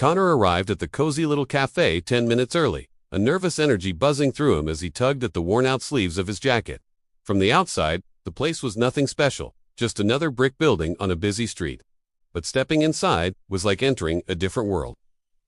Connor arrived at the cozy little cafe 10 minutes early, a nervous energy buzzing through him as he tugged at the worn-out sleeves of his jacket. From the outside, the place was nothing special, just another brick building on a busy street. But stepping inside was like entering a different world.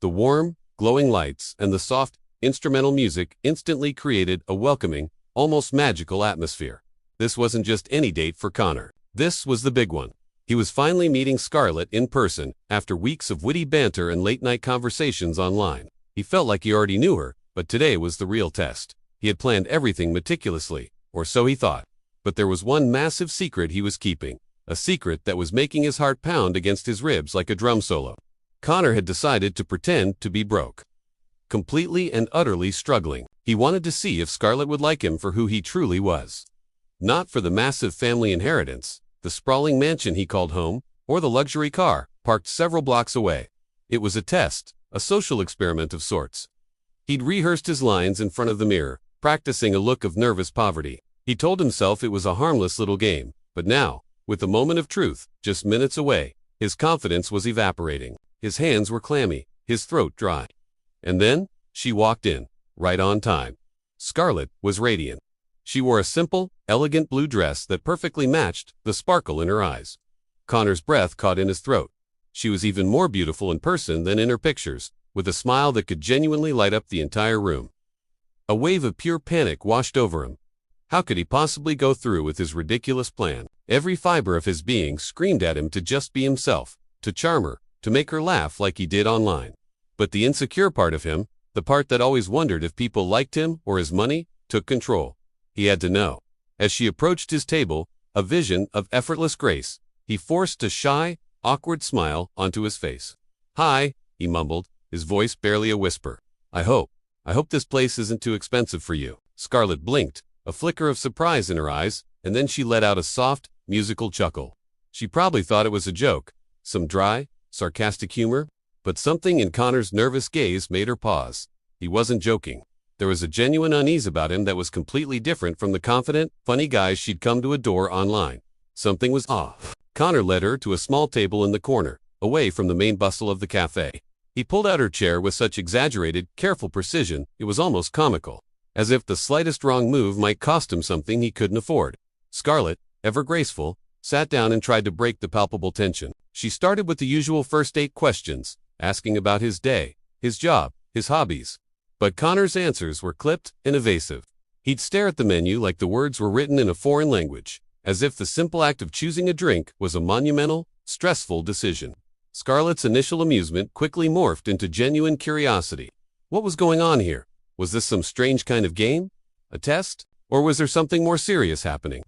The warm, glowing lights and the soft, instrumental music instantly created a welcoming, almost magical atmosphere. This wasn't just any date for Connor. This was the big one. He was finally meeting Scarlett in person after weeks of witty banter and late-night conversations online. He felt like he already knew her, but today was the real test. He had planned everything meticulously, or so he thought. But there was one massive secret he was keeping, a secret that was making his heart pound against his ribs like a drum solo. Connor had decided to pretend to be broke. Completely and utterly struggling. He wanted to see if Scarlett would like him for who he truly was. Not for the massive family inheritance, the sprawling mansion he called home, or the luxury car, parked several blocks away. It was a test, a social experiment of sorts. He'd rehearsed his lines in front of the mirror, practicing a look of nervous poverty. He told himself it was a harmless little game, but now, with the moment of truth, just minutes away, his confidence was evaporating. His hands were clammy, his throat dry. And then, she walked in, right on time. Scarlett was radiant. She wore a simple, elegant blue dress that perfectly matched the sparkle in her eyes. Connor's breath caught in his throat. She was even more beautiful in person than in her pictures, with a smile that could genuinely light up the entire room. A wave of pure panic washed over him. How could he possibly go through with his ridiculous plan? Every fiber of his being screamed at him to just be himself, to charm her, to make her laugh like he did online. But the insecure part of him, the part that always wondered if people liked him or his money, took control. He had to know. As she approached his table, a vision of effortless grace, he forced a shy, awkward smile onto his face. "Hi," he mumbled, his voice barely a whisper. I hope this place isn't too expensive for you." Scarlett blinked, a flicker of surprise in her eyes, and then she let out a soft, musical chuckle. She probably thought it was a joke, some dry, sarcastic humor, but something in Connor's nervous gaze made her pause. He wasn't joking. There was a genuine unease about him that was completely different from the confident, funny guy she'd come to adore online. Something was off. Connor led her to a small table in the corner, away from the main bustle of the cafe. He pulled out her chair with such exaggerated, careful precision, it was almost comical, as if the slightest wrong move might cost him something he couldn't afford. Scarlett, ever graceful, sat down and tried to break the palpable tension. She started with the usual first date questions, asking about his day, his job, his hobbies. But Connor's answers were clipped and evasive. He'd stare at the menu like the words were written in a foreign language, as if the simple act of choosing a drink was a monumental, stressful decision. Scarlett's initial amusement quickly morphed into genuine curiosity. What was going on here? Was this some strange kind of game? A test? Or was there something more serious happening?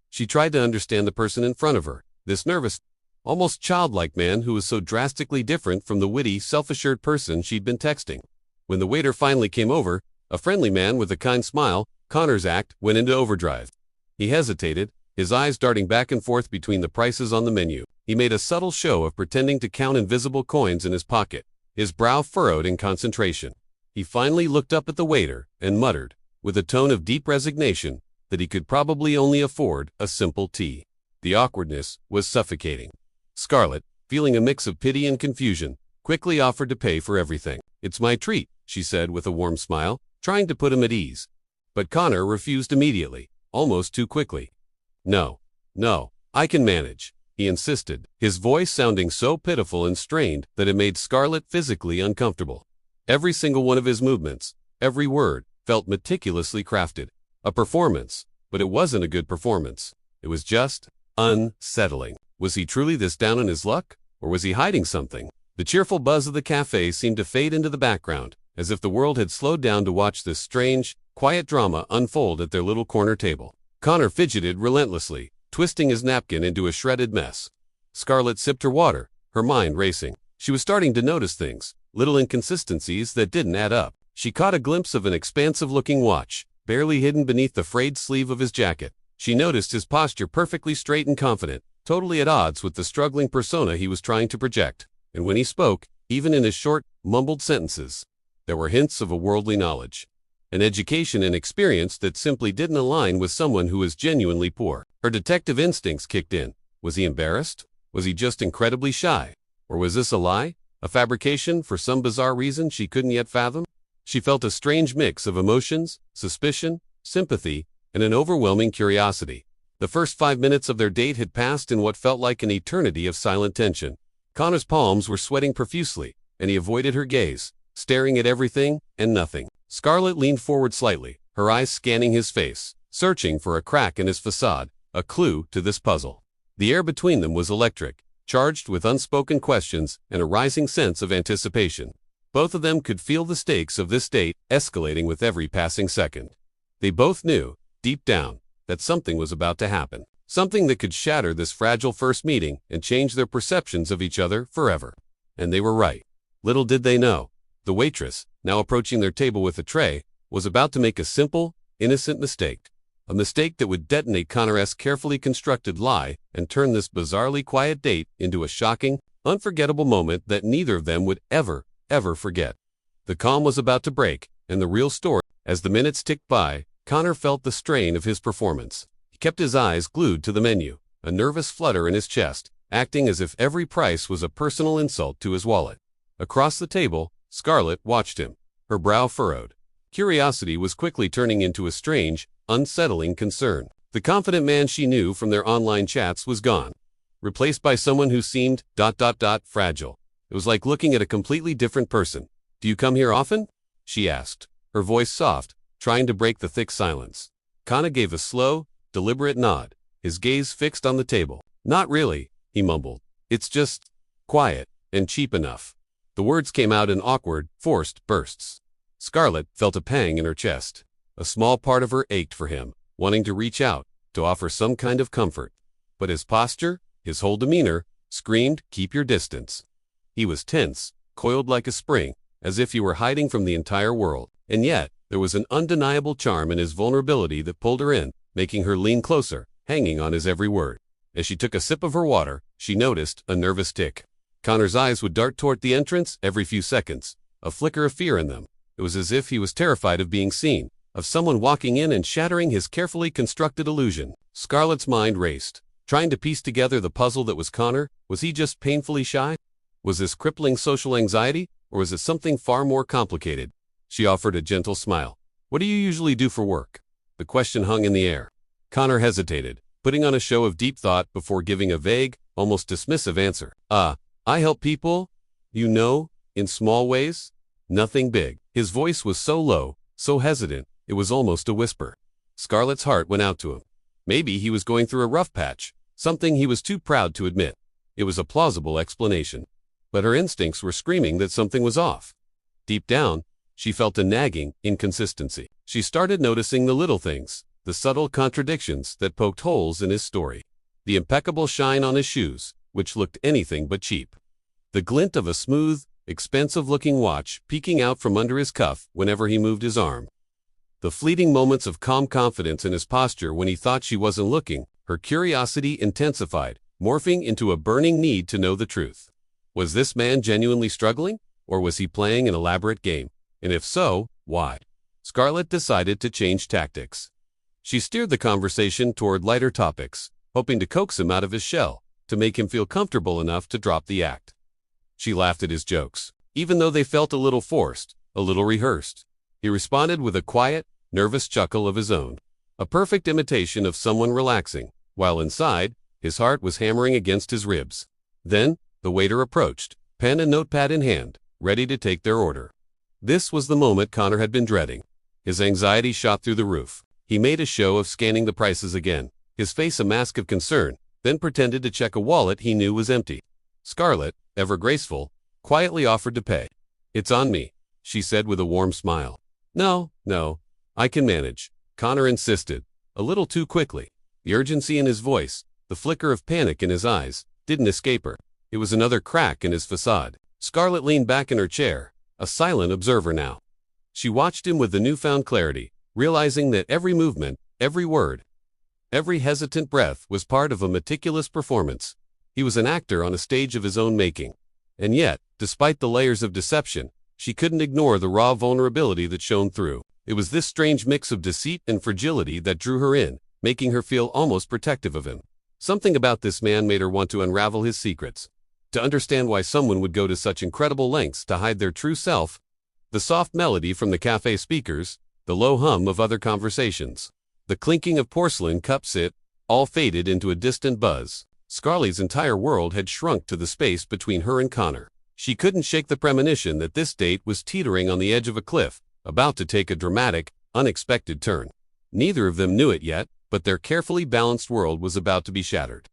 She tried to understand the person in front of her, this nervous, almost childlike man who was so drastically different from the witty, self-assured person she'd been texting. When the waiter finally came over, a friendly man with a kind smile, Connor's act went into overdrive. He hesitated, his eyes darting back and forth between the prices on the menu. He made a subtle show of pretending to count invisible coins in his pocket, his brow furrowed in concentration. He finally looked up at the waiter and muttered, with a tone of deep resignation, that he could probably only afford a simple tea. The awkwardness was suffocating. Scarlett, feeling a mix of pity and confusion, quickly offered to pay for everything. "It's my treat," she said with a warm smile, trying to put him at ease. But Connor refused immediately, almost too quickly. No, I can manage," he insisted, his voice sounding so pitiful and strained that it made Scarlett physically uncomfortable. Every single one of his movements, every word, felt meticulously crafted. A performance, but it wasn't a good performance. It was just unsettling. Was he truly this down on his luck, or was he hiding something? The cheerful buzz of the cafe seemed to fade into the background, as if the world had slowed down to watch this strange, quiet drama unfold at their little corner table. Connor fidgeted relentlessly, twisting his napkin into a shredded mess. Scarlett sipped her water, her mind racing. She was starting to notice things, little inconsistencies that didn't add up. She caught a glimpse of an expansive-looking watch, barely hidden beneath the frayed sleeve of his jacket. She noticed his posture perfectly straight and confident, totally at odds with the struggling persona he was trying to project. And when he spoke, even in his short, mumbled sentences, there were hints of a worldly knowledge, an education and experience that simply didn't align with someone who was genuinely poor. Her detective instincts kicked in. Was he embarrassed? Was he just incredibly shy? Or was this a lie? A fabrication for some bizarre reason she couldn't yet fathom? She felt a strange mix of emotions, suspicion, sympathy, and an overwhelming curiosity. The first 5 minutes of their date had passed in what felt like an eternity of silent tension. Connor's palms were sweating profusely, and he avoided her gaze, staring at everything and nothing. Scarlett leaned forward slightly, her eyes scanning his face, searching for a crack in his facade, a clue to this puzzle. The air between them was electric, charged with unspoken questions and a rising sense of anticipation. Both of them could feel the stakes of this date escalating with every passing second. They both knew, deep down, that something was about to happen. Something that could shatter this fragile first meeting and change their perceptions of each other forever. And they were right. Little did they know, the waitress, now approaching their table with a tray, was about to make a simple, innocent mistake. A mistake that would detonate Connor's carefully constructed lie and turn this bizarrely quiet date into a shocking, unforgettable moment that neither of them would ever forget. The calm was about to break, and the real story. As the minutes ticked by, Connor felt the strain of his performance. He kept his eyes glued to the menu, a nervous flutter in his chest, acting as if every price was a personal insult to his wallet. Across the table, Scarlett watched him, her brow furrowed. Curiosity was quickly turning into a strange, unsettling concern. The confident man she knew from their online chats was gone, replaced by someone who seemed ... fragile. It was like looking at a completely different person. "Do you come here often?" she asked, her voice soft, trying to break the thick silence. Connor gave a slow, deliberate nod, his gaze fixed on the table. "Not really," he mumbled. "It's just quiet and cheap enough." The words came out in awkward, forced bursts. Scarlett felt a pang in her chest. A small part of her ached for him, wanting to reach out, to offer some kind of comfort. But his posture, his whole demeanor, screamed, "Keep your distance." He was tense, coiled like a spring, as if he were hiding from the entire world. And yet, there was an undeniable charm in his vulnerability that pulled her in, making her lean closer, hanging on his every word. As she took a sip of her water, she noticed a nervous tick. Connor's eyes would dart toward the entrance every few seconds, a flicker of fear in them. It was as if he was terrified of being seen, of someone walking in and shattering his carefully constructed illusion. Scarlett's mind raced, trying to piece together the puzzle that was Connor. Was he just painfully shy? Was this crippling social anxiety, or was it something far more complicated? She offered a gentle smile. "What do you usually do for work?" The question hung in the air. Connor hesitated, putting on a show of deep thought before giving a vague, almost dismissive answer. I help people, in small ways. Nothing big." His voice was so low, so hesitant, it was almost a whisper. Scarlett's heart went out to him. Maybe he was going through a rough patch, something he was too proud to admit. It was a plausible explanation. But her instincts were screaming that something was off. Deep down, she felt a nagging inconsistency. She started noticing the little things, the subtle contradictions that poked holes in his story. The impeccable shine on his shoes, which looked anything but cheap. The glint of a smooth, expensive-looking watch peeking out from under his cuff whenever he moved his arm. The fleeting moments of calm confidence in his posture when he thought she wasn't looking. Her curiosity intensified, morphing into a burning need to know the truth. Was this man genuinely struggling, or was he playing an elaborate game? And if so, why? Scarlett decided to change tactics. She steered the conversation toward lighter topics, hoping to coax him out of his shell, to make him feel comfortable enough to drop the act. She laughed at his jokes, even though they felt a little forced, a little rehearsed. He responded with a quiet, nervous chuckle of his own, a perfect imitation of someone relaxing, while inside, his heart was hammering against his ribs. Then, the waiter approached, pen and notepad in hand, ready to take their order. This was the moment Connor had been dreading. His anxiety shot through the roof. He made a show of scanning the prices again, his face a mask of concern, then pretended to check a wallet he knew was empty. Scarlett, ever graceful, quietly offered to pay. "It's on me," she said with a warm smile. No, I can manage," Connor insisted, a little too quickly. The urgency in his voice, the flicker of panic in his eyes, didn't escape her. It was another crack in his facade. Scarlett leaned back in her chair, a silent observer now. She watched him with the newfound clarity, realizing that every movement, every word, every hesitant breath was part of a meticulous performance. He was an actor on a stage of his own making. And yet, despite the layers of deception, she couldn't ignore the raw vulnerability that shone through. It was this strange mix of deceit and fragility that drew her in, making her feel almost protective of him. Something about this man made her want to unravel his secrets, to understand why someone would go to such incredible lengths to hide their true self. The soft melody from the cafe speakers, the low hum of other conversations, the clinking of porcelain cups, it all faded into a distant buzz. Scarlett's entire world had shrunk to the space between her and Connor. She couldn't shake the premonition that this date was teetering on the edge of a cliff, about to take a dramatic, unexpected turn. Neither of them knew it yet, but their carefully balanced world was about to be shattered.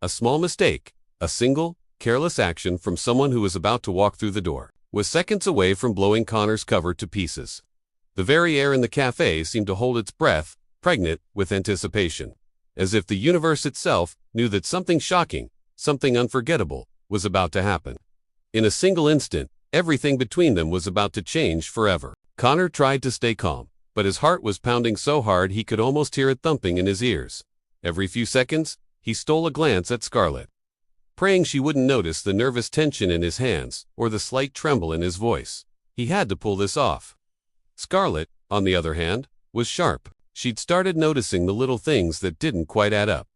A small mistake, a single, careless action from someone who was about to walk through the door, was seconds away from blowing Connor's cover to pieces. The very air in the cafe seemed to hold its breath, pregnant with anticipation, as if the universe itself knew that something shocking, something unforgettable, was about to happen. In a single instant, everything between them was about to change forever. Connor tried to stay calm, but his heart was pounding so hard he could almost hear it thumping in his ears. Every few seconds, he stole a glance at Scarlett, praying she wouldn't notice the nervous tension in his hands or the slight tremble in his voice. He had to pull this off. Scarlett, on the other hand, was sharp. She'd started noticing the little things that didn't quite add up.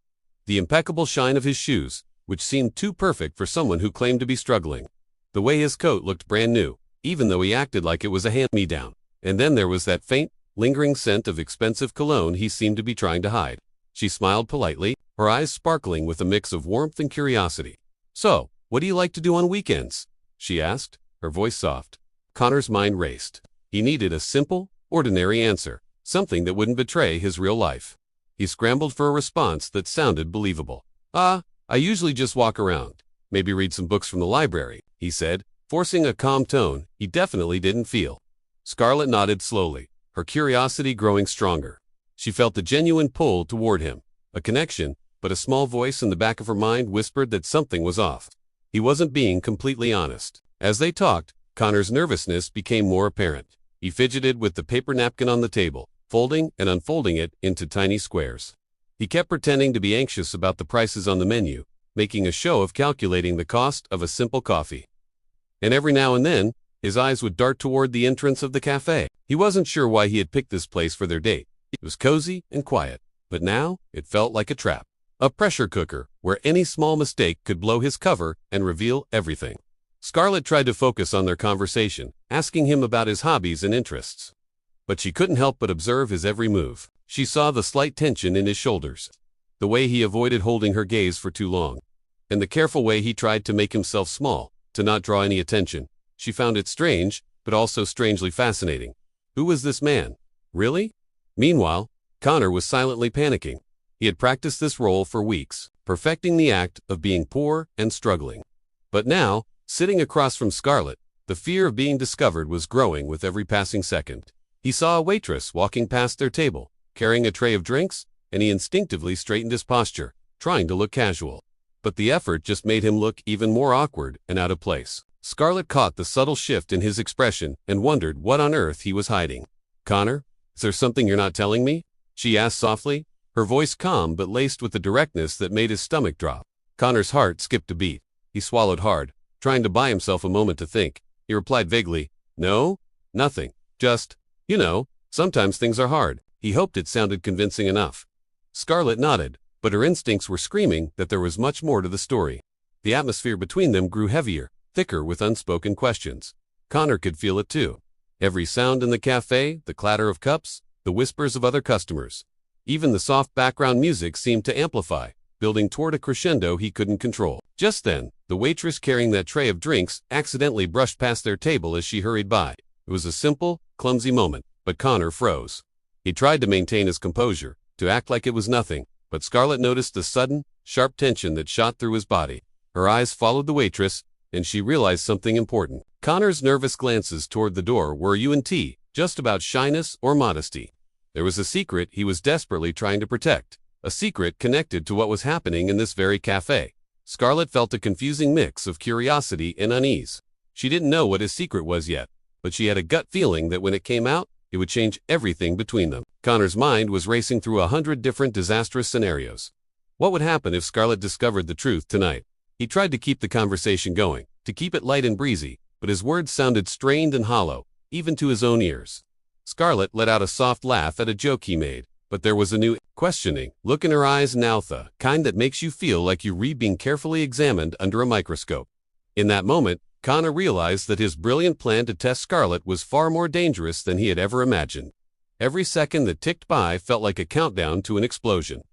The impeccable shine of his shoes, which seemed too perfect for someone who claimed to be struggling. The way his coat looked brand new, even though he acted like it was a hand-me-down. And then there was that faint, lingering scent of expensive cologne he seemed to be trying to hide. She smiled politely, her eyes sparkling with a mix of warmth and curiosity. "So, what do you like to do on weekends?" she asked, her voice soft. Connor's mind raced. He needed a simple, ordinary answer, something that wouldn't betray his real life. He scrambled for a response that sounded believable. I usually just walk around. Maybe read some books from the library," he said, forcing a calm tone he definitely didn't feel. Scarlett nodded slowly, her curiosity growing stronger. She felt the genuine pull toward him, a connection, but a small voice in the back of her mind whispered that something was off. He wasn't being completely honest. As they talked, Connor's nervousness became more apparent. He fidgeted with the paper napkin on the table, folding and unfolding it into tiny squares. He kept pretending to be anxious about the prices on the menu, making a show of calculating the cost of a simple coffee. And every now and then, his eyes would dart toward the entrance of the cafe. He wasn't sure why he had picked this place for their date. It was cozy and quiet, but now it felt like a trap. A pressure cooker, where any small mistake could blow his cover and reveal everything. Scarlett tried to focus on their conversation, asking him about his hobbies and interests. But she couldn't help but observe his every move. She saw the slight tension in his shoulders, the way he avoided holding her gaze for too long, and the careful way he tried to make himself small, to not draw any attention. She found it strange, but also strangely fascinating. Who was this man? Really? Meanwhile, Connor was silently panicking. He had practiced this role for weeks, perfecting the act of being poor and struggling. But now, sitting across from Scarlett, the fear of being discovered was growing with every passing second. He saw a waitress walking past their table, carrying a tray of drinks, and he instinctively straightened his posture, trying to look casual. But the effort just made him look even more awkward and out of place. Scarlett caught the subtle shift in his expression and wondered what on earth he was hiding. "Connor, is there something you're not telling me?" she asked softly, her voice calm but laced with a directness that made his stomach drop. Connor's heart skipped a beat. He swallowed hard, trying to buy himself a moment to think. He replied vaguely, "No, nothing. Just, sometimes things are hard." He hoped it sounded convincing enough. Scarlett nodded, but her instincts were screaming that there was much more to the story. The atmosphere between them grew heavier, thicker with unspoken questions. Connor could feel it too. Every sound in the cafe, the clatter of cups, the whispers of other customers. Even the soft background music seemed to amplify, building toward a crescendo he couldn't control. Just then, the waitress carrying that tray of drinks accidentally brushed past their table as she hurried by. It was a simple, clumsy moment, but Connor froze. He tried to maintain his composure, to act like it was nothing, but Scarlett noticed the sudden, sharp tension that shot through his body. Her eyes followed the waitress, and she realized something important. Connor's nervous glances toward the door were just about shyness or modesty. There was a secret he was desperately trying to protect, a secret connected to what was happening in this very cafe. Scarlett felt a confusing mix of curiosity and unease. She didn't know what his secret was yet, but she had a gut feeling that when it came out, it would change everything between them. Connor's mind was racing through 100 different disastrous scenarios. What would happen if Scarlett discovered the truth tonight? He tried to keep the conversation going, to keep it light and breezy, but his words sounded strained and hollow, even to his own ears. Scarlett let out a soft laugh at a joke he made, but there was a new, questioning look in her eyes now, the kind that makes you feel like you read being carefully examined under a microscope. In that moment, Connor realized that his brilliant plan to test Scarlett was far more dangerous than he had ever imagined. Every second that ticked by felt like a countdown to an explosion.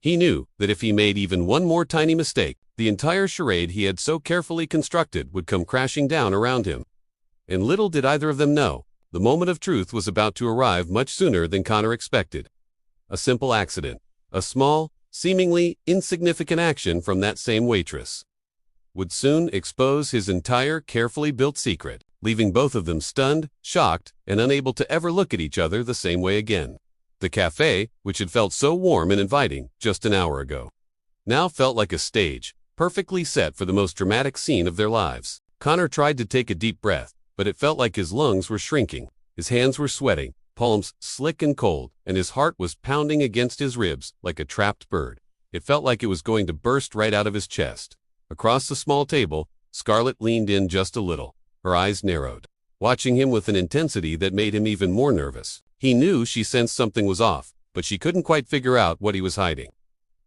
He knew that if he made even one more tiny mistake, the entire charade he had so carefully constructed would come crashing down around him. And little did either of them know, the moment of truth was about to arrive much sooner than Connor expected. A simple accident, a small, seemingly insignificant action from that same waitress, would soon expose his entire carefully built secret, leaving both of them stunned, shocked, and unable to ever look at each other the same way again. The cafe, which had felt so warm and inviting just an hour ago, now felt like a stage, perfectly set for the most dramatic scene of their lives. Connor tried to take a deep breath, but it felt like his lungs were shrinking. His hands were sweating, palms slick and cold, and his heart was pounding against his ribs like a trapped bird. It felt like it was going to burst right out of his chest. Across the small table, Scarlett leaned in just a little, her eyes narrowed, watching him with an intensity that made him even more nervous. He knew she sensed something was off, but she couldn't quite figure out what he was hiding.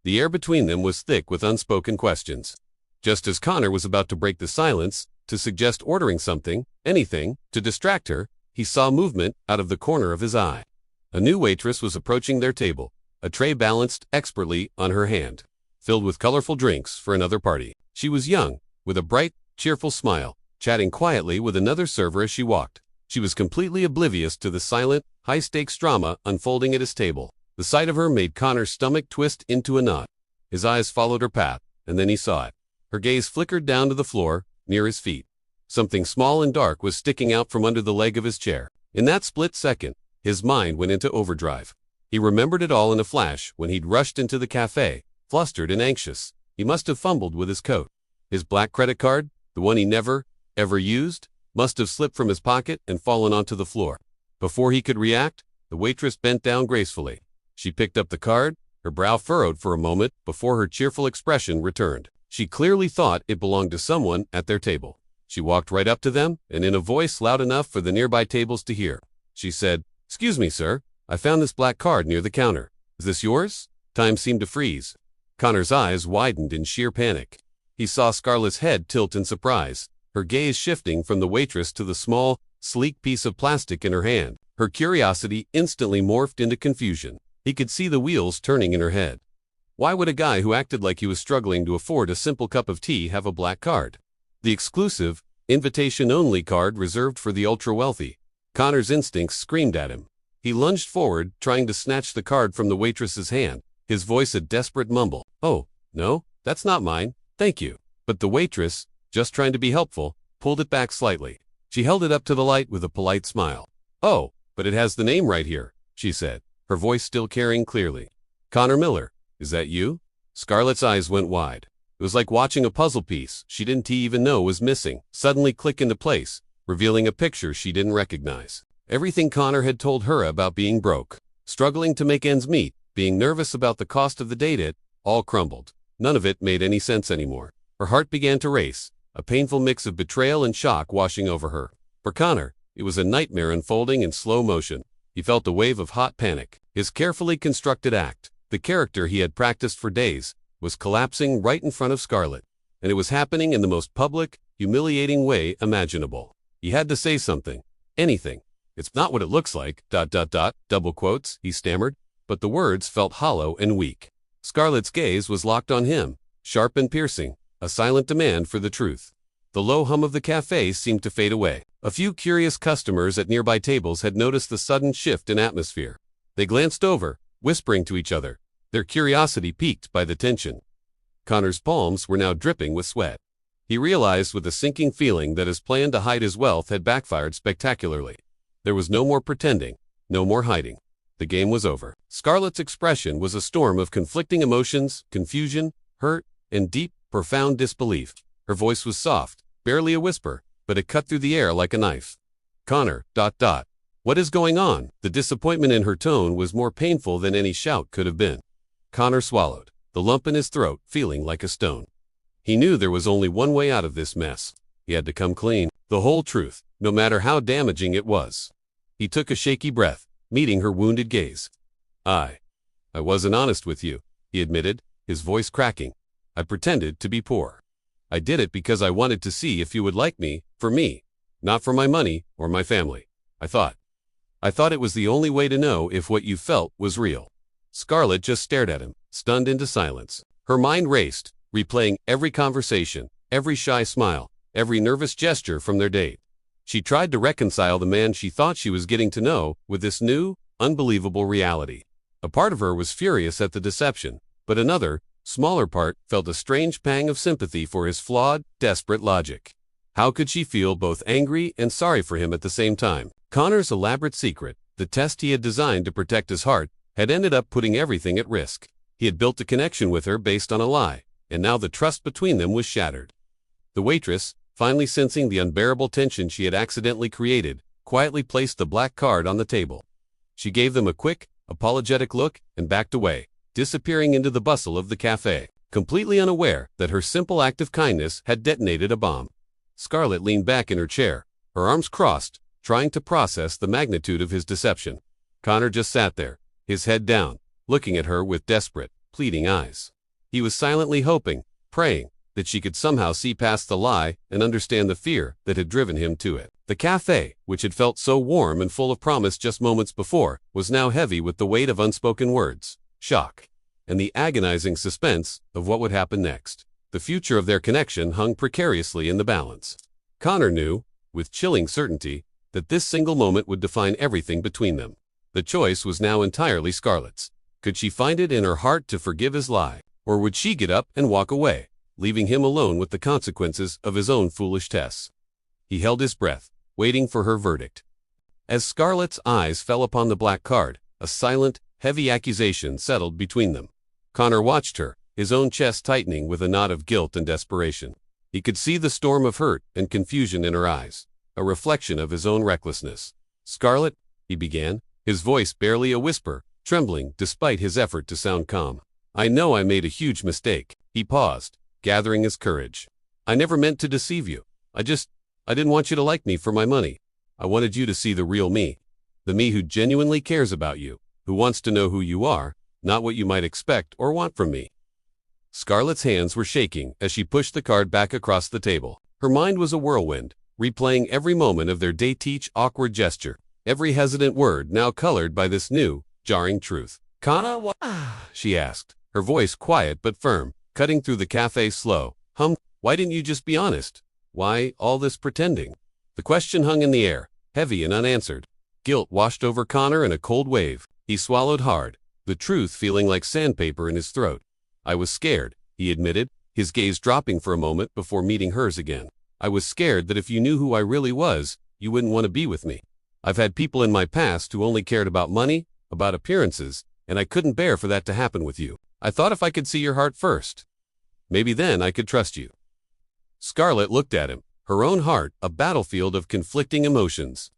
The air between them was thick with unspoken questions. Just as Connor was about to break the silence, to suggest ordering something, anything, to distract her, he saw movement out of the corner of his eye. A new waitress was approaching their table, a tray balanced expertly on her hand, filled with colorful drinks for another party. She was young, with a bright, cheerful smile, chatting quietly with another server as she walked. She was completely oblivious to the silent, high-stakes drama unfolding at his table. The sight of her made Connor's stomach twist into a knot. His eyes followed her path, and then he saw it. Her gaze flickered down to the floor, near his feet. Something small and dark was sticking out from under the leg of his chair. In that split second, his mind went into overdrive. He remembered it all in a flash when he'd rushed into the cafe, flustered and anxious. He must have fumbled with his coat. His black credit card, the one he never, ever used, must have slipped from his pocket and fallen onto the floor. Before he could react, the waitress bent down gracefully. She picked up the card, her brow furrowed for a moment before her cheerful expression returned. She clearly thought it belonged to someone at their table. She walked right up to them, and in a voice loud enough for the nearby tables to hear, she said, "Excuse me, sir, I found this black card near the counter. Is this yours?" Time seemed to freeze. Connor's eyes widened in sheer panic. He saw Scarlett's head tilt in surprise, her gaze shifting from the waitress to the small, sleek piece of plastic in her hand. Her curiosity instantly morphed into confusion. He could see the wheels turning in her head. Why would a guy who acted like he was struggling to afford a simple cup of tea have a black card? The exclusive, invitation-only card reserved for the ultra-wealthy. Connor's instincts screamed at him. He lunged forward, trying to snatch the card from the waitress's hand, his voice a desperate mumble. "Oh, no, that's not mine, thank you." But the waitress, just trying to be helpful, pulled it back slightly. She held it up to the light with a polite smile. "Oh, but it has the name right here," she said, her voice still carrying clearly. "Connor Miller, is that you?" Scarlett's eyes went wide. It was like watching a puzzle piece she didn't even know was missing suddenly click into place, revealing a picture she didn't recognize. Everything Connor had told her about being broke, struggling to make ends meet, being nervous about the cost of the date, it all crumbled. None of it made any sense anymore. Her heart began to race, a painful mix of betrayal and shock washing over her. For Connor, it was a nightmare unfolding in slow motion. He felt a wave of hot panic. His carefully constructed act, the character he had practiced for days, was collapsing right in front of Scarlett. And it was happening in the most public, humiliating way imaginable. He had to say something. Anything. "It's not what it looks like, ... double quotes," he stammered, but the words felt hollow and weak. Scarlett's gaze was locked on him, sharp and piercing, a silent demand for the truth. The low hum of the cafe seemed to fade away. A few curious customers at nearby tables had noticed the sudden shift in atmosphere. They glanced over, whispering to each other, their curiosity piqued by the tension. Connor's palms were now dripping with sweat. He realized with a sinking feeling that his plan to hide his wealth had backfired spectacularly. There was no more pretending, no more hiding. The game was over. Scarlett's expression was a storm of conflicting emotions, confusion, hurt, and deep, profound disbelief. Her voice was soft, barely a whisper, but it cut through the air like a knife. "Connor, ... what is going on?" The disappointment in her tone was more painful than any shout could have been. Connor swallowed, the lump in his throat feeling like a stone. He knew there was only one way out of this mess. He had to come clean, the whole truth, no matter how damaging it was. He took a shaky breath, meeting her wounded gaze. I wasn't honest with you," he admitted, his voice cracking. "I pretended to be poor. I did it because I wanted to see if you would like me, for me, not for my money or my family. I thought it was the only way to know if what you felt was real." Scarlett just stared at him, stunned into silence. Her mind raced, replaying every conversation, every shy smile, every nervous gesture from their date. She tried to reconcile the man she thought she was getting to know with this new, unbelievable reality. A part of her was furious at the deception, but another, smaller part felt a strange pang of sympathy for his flawed, desperate logic. How could she feel both angry and sorry for him at the same time? Connor's elaborate secret, the test he had designed to protect his heart, had ended up putting everything at risk. He had built a connection with her based on a lie, and now the trust between them was shattered. The waitress, finally sensing the unbearable tension she had accidentally created, quietly placed the black card on the table. She gave them a quick, apologetic look and backed away, disappearing into the bustle of the cafe, completely unaware that her simple act of kindness had detonated a bomb. Scarlett leaned back in her chair, her arms crossed, trying to process the magnitude of his deception. Connor just sat there, his head down, looking at her with desperate, pleading eyes. He was silently hoping, praying, that she could somehow see past the lie and understand the fear that had driven him to it. The cafe, which had felt so warm and full of promise just moments before, was now heavy with the weight of unspoken words, shock, and the agonizing suspense of what would happen next. The future of their connection hung precariously in the balance. Connor knew, with chilling certainty, that this single moment would define everything between them. The choice was now entirely Scarlett's. Could she find it in her heart to forgive his lie, or would she get up and walk away, leaving him alone with the consequences of his own foolish tests? He held his breath, waiting for her verdict. As Scarlett's eyes fell upon the black card, a silent, heavy accusation settled between them. Connor watched her, his own chest tightening with a knot of guilt and desperation. He could see the storm of hurt and confusion in her eyes, a reflection of his own recklessness. "Scarlett," he began, his voice barely a whisper, trembling despite his effort to sound calm. "I know I made a huge mistake." He paused, gathering his courage. "I never meant to deceive you. I didn't want you to like me for my money. I wanted you to see the real me. The me who genuinely cares about you, who wants to know who you are, not what you might expect or want from me." Scarlett's hands were shaking as she pushed the card back across the table. Her mind was a whirlwind, replaying every moment of their date, each awkward gesture, every hesitant word now colored by this new, jarring truth. "Connor, what?" she asked, her voice quiet but firm, cutting through the cafe's slow hum. "Why didn't you just be honest? Why all this pretending?" The question hung in the air, heavy and unanswered. Guilt washed over Connor in a cold wave. He swallowed hard, the truth feeling like sandpaper in his throat. "I was scared," he admitted, his gaze dropping for a moment before meeting hers again. "I was scared that if you knew who I really was, you wouldn't want to be with me. I've had people in my past who only cared about money, about appearances, and I couldn't bear for that to happen with you. I thought if I could see your heart first, maybe then I could trust you." Scarlett looked at him, her own heart a battlefield of conflicting emotions.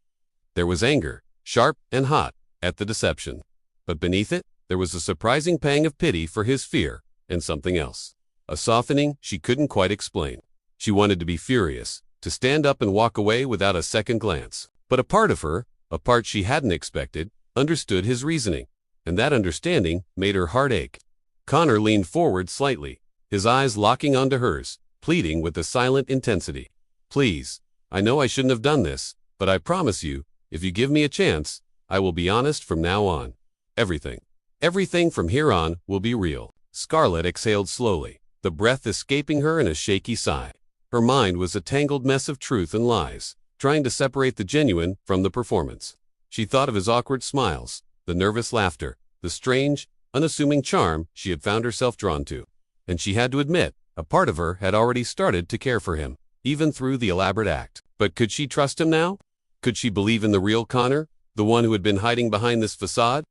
There was anger, sharp and hot, at the deception. But beneath it, there was a surprising pang of pity for his fear, and something else. A softening she couldn't quite explain. She wanted to be furious, to stand up and walk away without a second glance. But a part of her, a part she hadn't expected, understood his reasoning, and that understanding made her heart ache. Connor leaned forward slightly, his eyes locking onto hers, pleading with a silent intensity. "Please, I know I shouldn't have done this, but I promise you, if you give me a chance, I will be honest from now on. Everything from here on will be real." Scarlett exhaled slowly, the breath escaping her in a shaky sigh. Her mind was a tangled mess of truth and lies, trying to separate the genuine from the performance. She thought of his awkward smiles, the nervous laughter, the strange, unassuming charm she had found herself drawn to. And she had to admit, a part of her had already started to care for him, even through the elaborate act. But could she trust him now? Could she believe in the real Connor, the one who had been hiding behind this facade?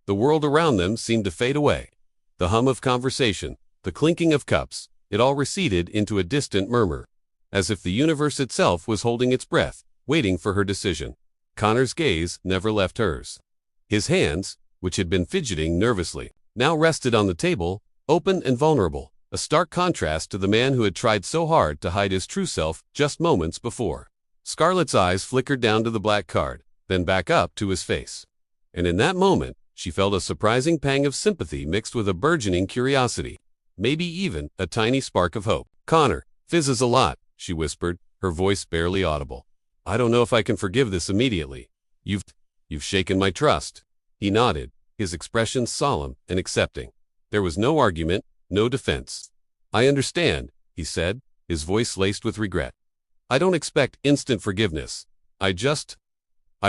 The world around them seemed to fade away. The hum of conversation, the clinking of cups, it all receded into a distant murmur, as if the universe itself was holding its breath, waiting for her decision. Connor's gaze never left hers. His hands, which had been fidgeting nervously, now rested on the table, open and vulnerable, a stark contrast to the man who had tried so hard to hide his true self just moments before. Scarlett's eyes flickered down to the black card, then back up to his face. And in that moment, she felt a surprising pang of sympathy mixed with a burgeoning curiosity, maybe even a tiny spark of hope. "Connor," Fizzes a lot, she whispered, her voice barely audible. I don't know if I can forgive this immediately. You've shaken my trust. He nodded, his expression solemn and accepting. There was no argument, no defense. I understand, he said, his voice laced with regret. I don't expect instant forgiveness. I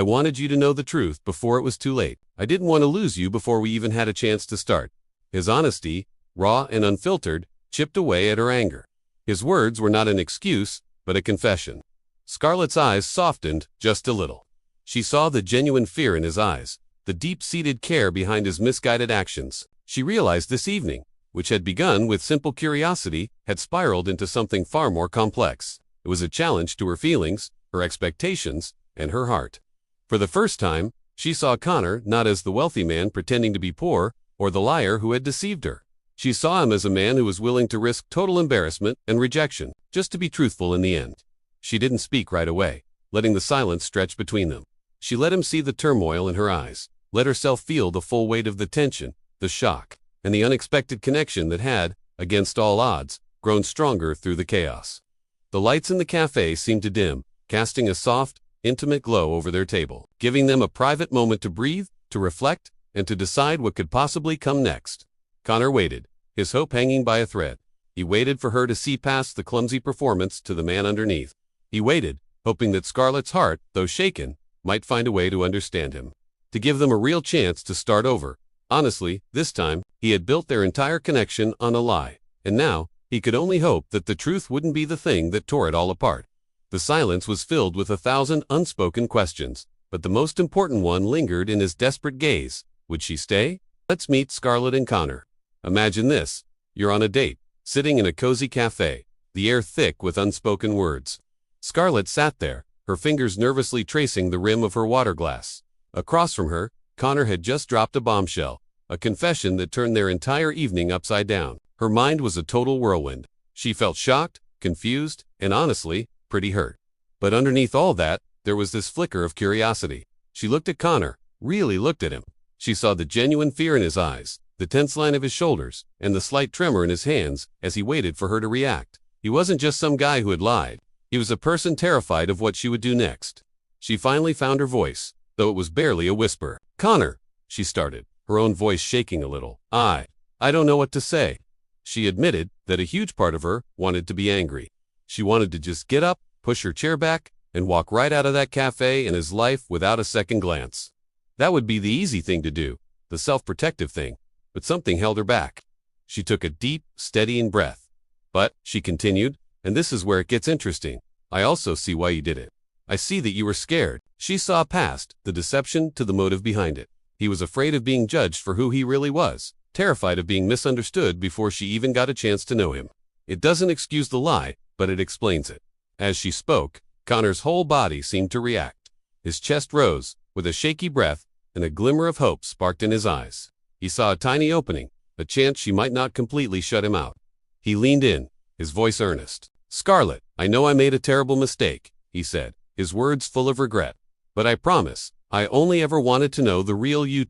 wanted you to know the truth before it was too late. I didn't want to lose you before we even had a chance to start. His honesty, raw and unfiltered, chipped away at her anger. His words were not an excuse, but a confession. Scarlett's eyes softened just a little. She saw the genuine fear in his eyes, the deep-seated care behind his misguided actions. She realized this evening, which had begun with simple curiosity, had spiraled into something far more complex. It was a challenge to her feelings, her expectations, and her heart. For the first time, she saw Connor not as the wealthy man pretending to be poor, or the liar who had deceived her. She saw him as a man who was willing to risk total embarrassment and rejection, just to be truthful in the end. She didn't speak right away, letting the silence stretch between them. She let him see the turmoil in her eyes, let herself feel the full weight of the tension, the shock, and the unexpected connection that had, against all odds, grown stronger through the chaos. The lights in the cafe seemed to dim, casting a soft, intimate glow over their table, giving them a private moment to breathe, to reflect, and to decide what could possibly come next. Connor waited, his hope hanging by a thread. He waited for her to see past the clumsy performance to the man underneath. He waited, hoping that Scarlett's heart, though shaken, might find a way to understand him, to give them a real chance to start over. Honestly, this time, he had built their entire connection on a lie, and now, he could only hope that the truth wouldn't be the thing that tore it all apart. The silence was filled with 1,000 unspoken questions, but the most important one lingered in his desperate gaze. Would she stay? Let's meet Scarlett and Connor. Imagine this. You're on a date, sitting in a cozy cafe, the air thick with unspoken words. Scarlett sat there, her fingers nervously tracing the rim of her water glass. Across from her, Connor had just dropped a bombshell, a confession that turned their entire evening upside down. Her mind was a total whirlwind. She felt shocked, confused, and honestly, pretty hurt. But underneath all that, there was this flicker of curiosity. She looked at Connor, really looked at him. She saw the genuine fear in his eyes, the tense line of his shoulders, and the slight tremor in his hands as he waited for her to react. He wasn't just some guy who had lied. He was a person terrified of what she would do next. She finally found her voice, though it was barely a whisper. Connor, she started, her own voice shaking a little. I don't know what to say. She admitted that a huge part of her wanted to be angry. She wanted to just get up, push her chair back, and walk right out of that cafe and his life without a second glance. That would be the easy thing to do, the self-protective thing, but something held her back. She took a deep, steadying breath. But, she continued, and this is where it gets interesting, I also see why you did it. I see that you were scared. She saw past the deception to the motive behind it. He was afraid of being judged for who he really was, terrified of being misunderstood before she even got a chance to know him. It doesn't excuse the lie, but it explains it. As she spoke, Connor's whole body seemed to react. His chest rose, with a shaky breath, and a glimmer of hope sparked in his eyes. He saw a tiny opening, a chance she might not completely shut him out. He leaned in, his voice earnest. Scarlett, I know I made a terrible mistake, he said, his words full of regret. But I promise, I only ever wanted to know the real you.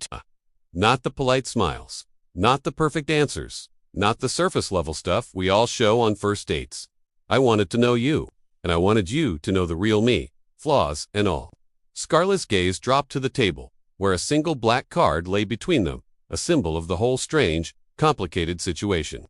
Not the polite smiles, not the perfect answers, not the surface-level stuff we all show on first dates. I wanted to know you, and I wanted you to know the real me, flaws and all. Scarlett's gaze dropped to the table, where a single black card lay between them, a symbol of the whole strange, complicated situation.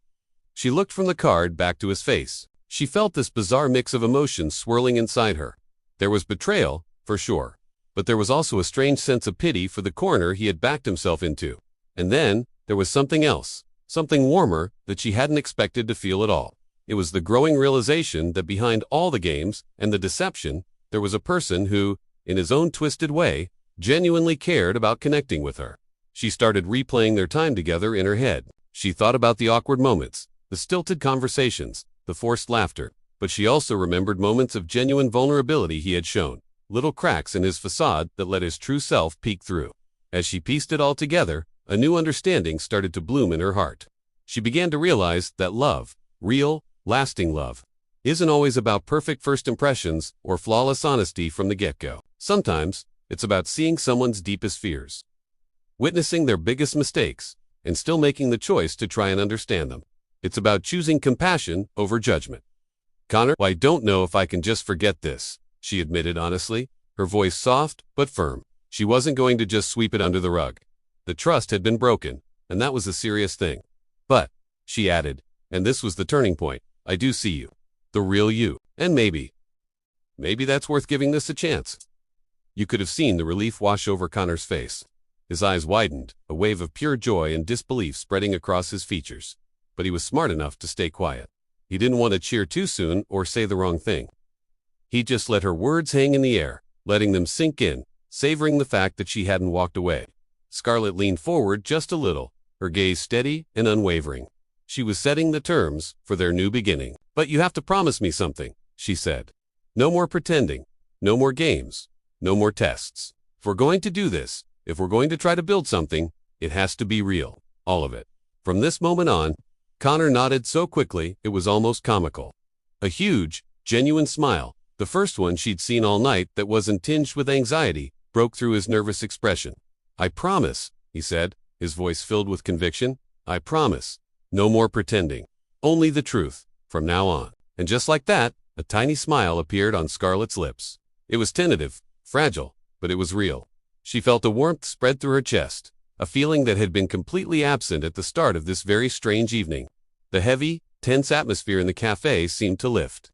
She looked from the card back to his face. She felt this bizarre mix of emotions swirling inside her. There was betrayal, for sure, but there was also a strange sense of pity for the corner he had backed himself into. And then, there was something else, something warmer that she hadn't expected to feel at all. It was the growing realization that behind all the games and the deception, there was a person who, in his own twisted way, genuinely cared about connecting with her. She started replaying their time together in her head. She thought about the awkward moments, the stilted conversations, the forced laughter, but she also remembered moments of genuine vulnerability he had shown, little cracks in his facade that let his true self peek through. As she pieced it all together, a new understanding started to bloom in her heart. She began to realize that love, real, lasting love, isn't always about perfect first impressions or flawless honesty from the get-go. Sometimes, it's about seeing someone's deepest fears, witnessing their biggest mistakes, and still making the choice to try and understand them. It's about choosing compassion over judgment. Connor, I don't know if I can just forget this, she admitted honestly, her voice soft but firm. She wasn't going to just sweep it under the rug. The trust had been broken, and that was a serious thing. But, she added, and this was the turning point, I do see you. The real you. And maybe that's worth giving this a chance. You could have seen the relief wash over Connor's face. His eyes widened, a wave of pure joy and disbelief spreading across his features. But he was smart enough to stay quiet. He didn't want to cheer too soon or say the wrong thing. He just let her words hang in the air, letting them sink in, savoring the fact that she hadn't walked away. Scarlett leaned forward just a little, her gaze steady and unwavering. She was setting the terms for their new beginning. But you have to promise me something, she said. No more pretending, no more games, no more tests. If we're going to do this, if we're going to try to build something, it has to be real, all of it. From this moment on, Connor nodded so quickly it was almost comical. A huge, genuine smile, the first one she'd seen all night that wasn't tinged with anxiety, broke through his nervous expression. I promise, he said, his voice filled with conviction. I promise. No more pretending. Only the truth, from now on. And just like that, a tiny smile appeared on Scarlett's lips. It was tentative, fragile, but it was real. She felt a warmth spread through her chest, a feeling that had been completely absent at the start of this very strange evening. The heavy, tense atmosphere in the cafe seemed to lift,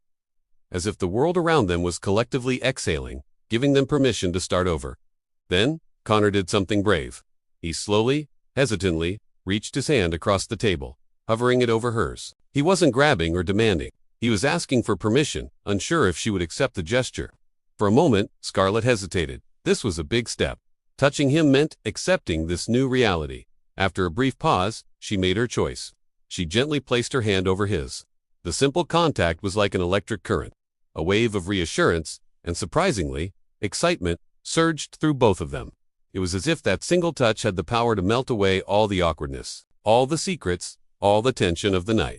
as if the world around them was collectively exhaling, giving them permission to start over. Then, Connor did something brave. He slowly, hesitantly, reached his hand across the table, hovering it over hers. He wasn't grabbing or demanding. He was asking for permission, unsure if she would accept the gesture. For a moment, Scarlett hesitated. This was a big step. Touching him meant accepting this new reality. After a brief pause, she made her choice. She gently placed her hand over his. The simple contact was like an electric current. A wave of reassurance, and surprisingly, excitement, surged through both of them. It was as if that single touch had the power to melt away all the awkwardness, all the secrets, all the tension of the night.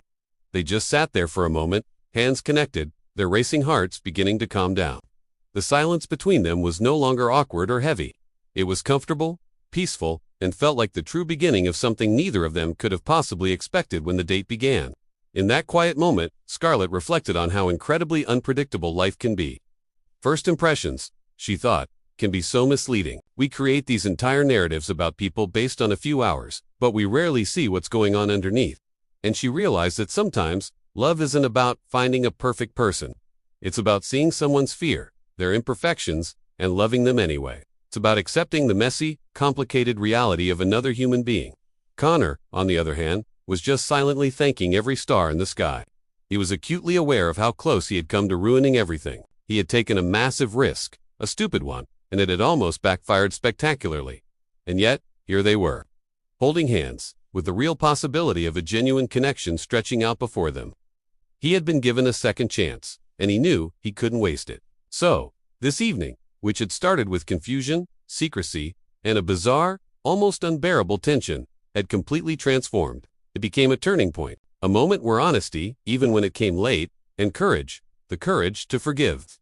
They just sat there for a moment, hands connected, their racing hearts beginning to calm down. The silence between them was no longer awkward or heavy. It was comfortable, peaceful, and felt like the true beginning of something neither of them could have possibly expected when the date began. In that quiet moment, Scarlett reflected on how incredibly unpredictable life can be. First impressions, she thought, can be so misleading. We create these entire narratives about people based on a few hours, but we rarely see what's going on underneath. And she realized that sometimes, love isn't about finding a perfect person. It's about seeing someone's fear, their imperfections, and loving them anyway. It's about accepting the messy, complicated reality of another human being. Connor, on the other hand, was just silently thanking every star in the sky. He was acutely aware of how close he had come to ruining everything. He had taken a massive risk, a stupid one, and it had almost backfired spectacularly. And yet, here they were, holding hands, with the real possibility of a genuine connection stretching out before them. He had been given a second chance, and he knew he couldn't waste it. So, this evening, which had started with confusion, secrecy, and a bizarre, almost unbearable tension, had completely transformed. It became a turning point, a moment where honesty, even when it came late, and courage, the courage to forgive,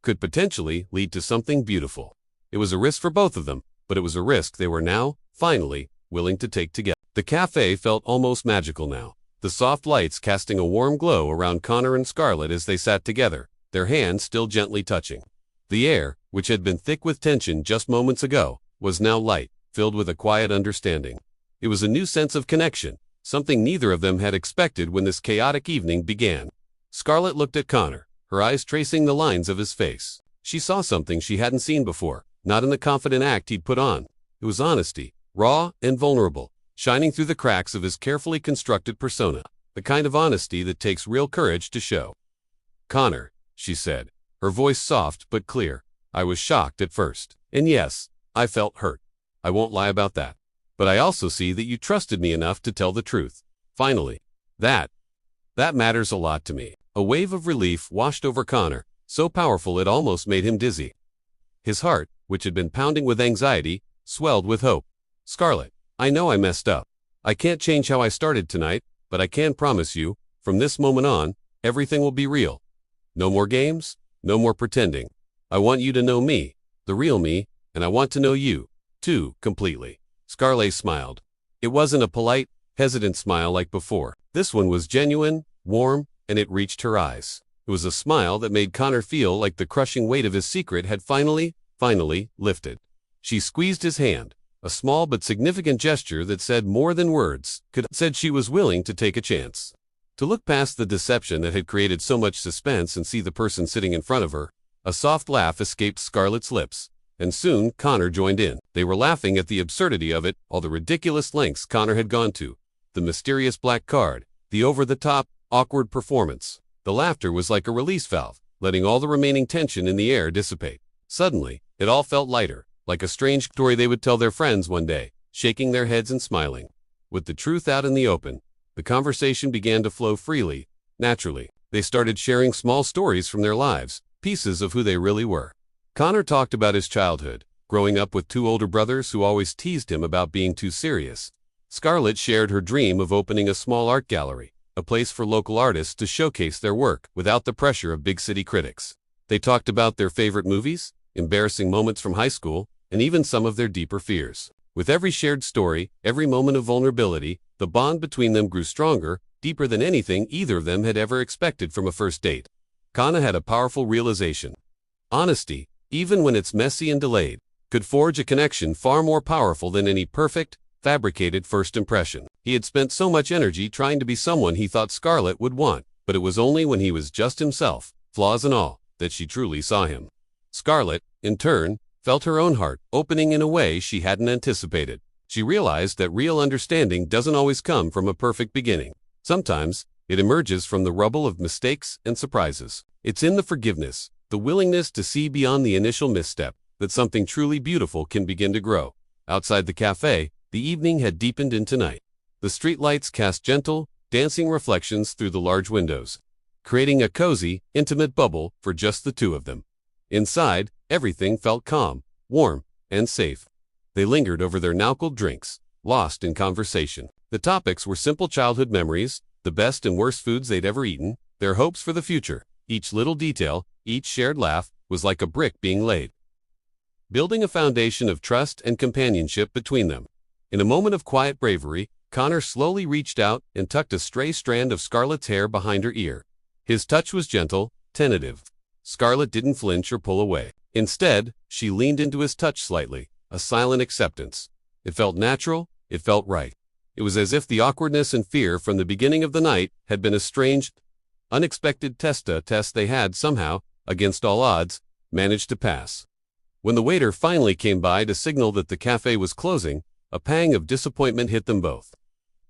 could potentially lead to something beautiful. It was a risk for both of them, but it was a risk they were now, finally, willing to take together. The cafe felt almost magical now, the soft lights casting a warm glow around Connor and Scarlett as they sat together, their hands still gently touching. The air, which had been thick with tension just moments ago, was now light, filled with a quiet understanding. It was a new sense of connection, something neither of them had expected when this chaotic evening began. Scarlett looked at Connor, her eyes tracing the lines of his face. She saw something she hadn't seen before, not in the confident act he'd put on. It was honesty, raw and vulnerable, shining through the cracks of his carefully constructed persona, the kind of honesty that takes real courage to show. Connor, she said, her voice soft but clear, I was shocked at first. And yes, I felt hurt. I won't lie about that. But I also see that you trusted me enough to tell the truth. Finally. That matters a lot to me. A wave of relief washed over Connor, so powerful it almost made him dizzy. His heart, which had been pounding with anxiety, swelled with hope. Scarlett, I know I messed up. I can't change how I started tonight, but I can promise you, from this moment on, everything will be real. No more games, no more pretending. I want you to know me, the real me, and I want to know you, too, completely. Scarlett smiled. It wasn't a polite, hesitant smile like before. This one was genuine, warm, and it reached her eyes. It was a smile that made Connor feel like the crushing weight of his secret had finally lifted. She squeezed his hand, a small but significant gesture that said more than words could have said. She was willing to take a chance. To look past the deception that had created so much suspense and see the person sitting in front of her. A soft laugh escaped Scarlett's lips, and soon Connor joined in. They were laughing at the absurdity of it, all the ridiculous lengths Connor had gone to. The mysterious black card, the over-the-top, awkward performance. The laughter was like a release valve, letting all the remaining tension in the air dissipate. Suddenly, it all felt lighter, like a strange story they would tell their friends one day, shaking their heads and smiling. With the truth out in the open, the conversation began to flow freely, naturally. They started sharing small stories from their lives, pieces of who they really were. Connor talked about his childhood, growing up with two older brothers who always teased him about being too serious. Scarlett shared her dream of opening a small art gallery, a place for local artists to showcase their work without the pressure of big city critics. They talked about their favorite movies, embarrassing moments from high school, and even some of their deeper fears. With every shared story, every moment of vulnerability, the bond between them grew stronger, deeper than anything either of them had ever expected from a first date. Connor had a powerful realization. Honesty, even when it's messy and delayed, could forge a connection far more powerful than any perfect, fabricated first impression. He had spent so much energy trying to be someone he thought Scarlett would want, but it was only when he was just himself, flaws and all, that she truly saw him. Scarlett, in turn, felt her own heart opening in a way she hadn't anticipated. She realized that real understanding doesn't always come from a perfect beginning. Sometimes, it emerges from the rubble of mistakes and surprises. It's in the forgiveness, the willingness to see beyond the initial misstep, that something truly beautiful can begin to grow. Outside the cafe, the evening had deepened into night. The streetlights cast gentle, dancing reflections through the large windows, creating a cozy, intimate bubble for just the two of them. Inside, everything felt calm, warm, and safe. They lingered over their now-cooled drinks, lost in conversation. The topics were simple childhood memories, the best and worst foods they'd ever eaten, their hopes for the future. Each little detail, each shared laugh, was like a brick being laid, building a foundation of trust and companionship between them. In a moment of quiet bravery, Connor slowly reached out and tucked a stray strand of Scarlett's hair behind her ear. His touch was gentle, tentative. Scarlett didn't flinch or pull away. Instead, she leaned into his touch slightly, a silent acceptance. It felt natural, it felt right. It was as if the awkwardness and fear from the beginning of the night had been a strange, unexpected test they had somehow, against all odds, managed to pass. When the waiter finally came by to signal that the cafe was closing, a pang of disappointment hit them both.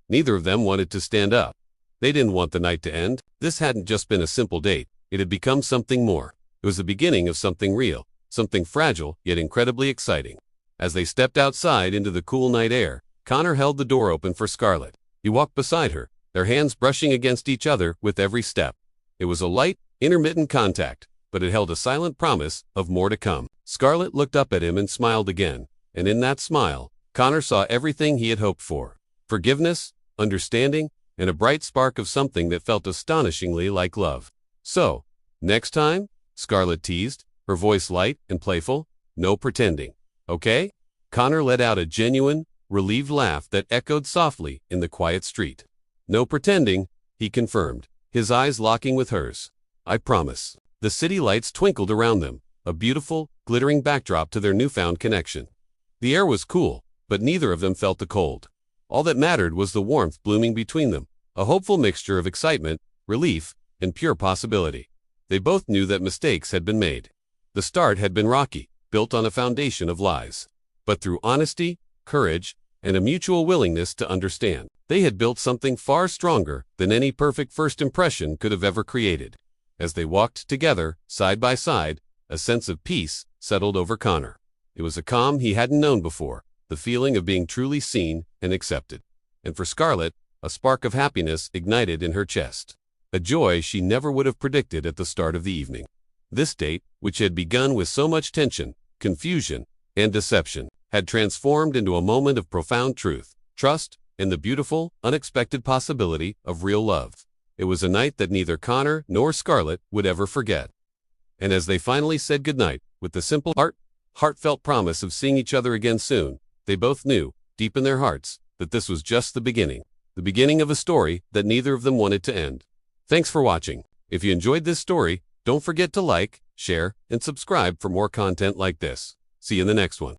Neither of them wanted to stand up. They didn't want the night to end. This hadn't just been a simple date. It had become something more. It was the beginning of something real, something fragile yet incredibly exciting. As they stepped outside into the cool night air, Connor held the door open for Scarlett. He walked beside her, their hands brushing against each other with every step. It was a light, intermittent contact, but it held a silent promise of more to come. Scarlett looked up at him and smiled again, and in that smile, Connor saw everything he had hoped for. Forgiveness, understanding, and a bright spark of something that felt astonishingly like love. So, next time? Scarlett teased, her voice light and playful. No pretending, okay? Connor let out a genuine, relieved laugh that echoed softly in the quiet street. No pretending, he confirmed, his eyes locking with hers. I promise. The city lights twinkled around them, a beautiful, glittering backdrop to their newfound connection. The air was cool, but neither of them felt the cold. All that mattered was the warmth blooming between them, a hopeful mixture of excitement, relief, and pure possibility. They both knew that mistakes had been made. The start had been rocky, built on a foundation of lies. But through honesty, courage, and a mutual willingness to understand, they had built something far stronger than any perfect first impression could have ever created. As they walked together, side by side, a sense of peace settled over Connor. It was a calm he hadn't known before, the feeling of being truly seen and accepted. And for Scarlett, a spark of happiness ignited in her chest. A joy she never would have predicted at the start of the evening. This date, which had begun with so much tension, confusion, and deception, had transformed into a moment of profound truth, trust, and the beautiful, unexpected possibility of real love. It was a night that neither Connor nor Scarlett would ever forget. And as they finally said goodnight, with the simple, heartfelt promise of seeing each other again soon, they both knew, deep in their hearts, that this was just the beginning of a story that neither of them wanted to end. Thanks for watching. If you enjoyed this story, don't forget to like, share, and subscribe for more content like this. See you in the next one.